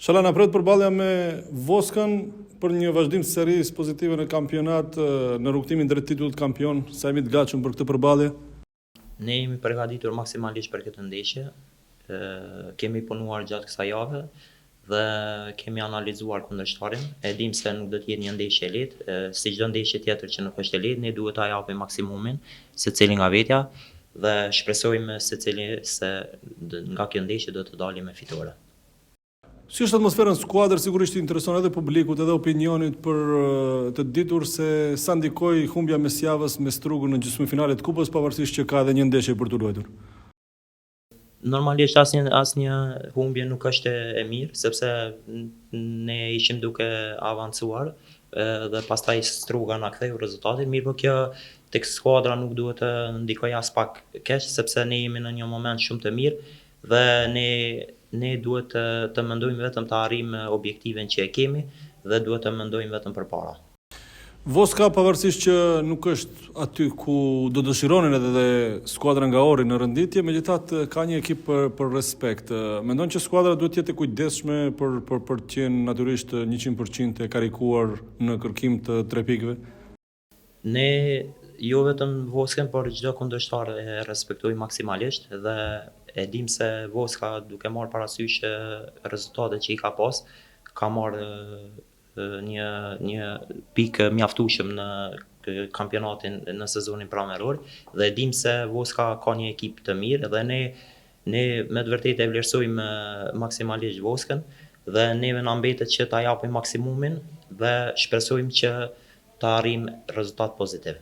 Çfarë na pret përballja me Voskën për një vazhdim të serisë pozitive në kampionat në rrugtimin drejt titullit kampion, sa jemi të gatshëm për këtë përballje? Ne jemi përgatitur maksimalisht për këtë ndeshje. Kemi punuar gjatë kësaj jave dhe kemi analizuar kundërshtarin. E dim se nuk do të jetë një ndeshje e lehtë, si çdo ndeshje tjetër që nuk është e lehtë, ne duhet ta japim maksimumin secili nga vetja dhe shpresojmë secili se nga kjo ndeshje do të dalim me fitore. Si është atmosfera në skuadër, sigurisht i intereson edhe publikut edhe opinionit për të ditur se sa ndikoi humbja mes javës me Strugun në gjysmëfinalen e kupës, pavarësisht që ka edhe një ndeshje për të luajtur. Normalisht asnjë humbje nuk është e mirë, sepse ne ishim duke avancuar dhe pastaj Struga na ktheu rezultatin, mirë po kjo tek skuadra nuk duhet të ndikojë as pak keq, sepse ne jemi në një moment shumë të mirë dhe ne duhet të mendojmë vetëm të arrijmë objektiven që e kemi dhe duhet të mendojmë vetëm përpara. Voska, pavarësisht që nuk është aty ku do dëshironin edhe skuadra nga Ori në renditje, megjithatë ka një ekip për respekt. Mendon që skuadra duhet të jetë e kujdesshme për të qenë natyrisht 100% e karikuar në kërkim të 3 pikëve? Ne jo vetëm Voskën, por çdo kundërshtar e respektoj maksimalisht dhe e dim se Voska duke marrë parasysh rezultatet që i ka pas, ka marrë një pikë mjaftueshëm në kampionatin në sezonin pranveror dhe dim se Voska ka një ekip të mirë dhe ne me të vërtetë e vlerësojmë maksimalisht Voskën dhe neve na mbetet që ta japim maksimumin dhe shpresojmë që të arrijmë rezultat pozitiv.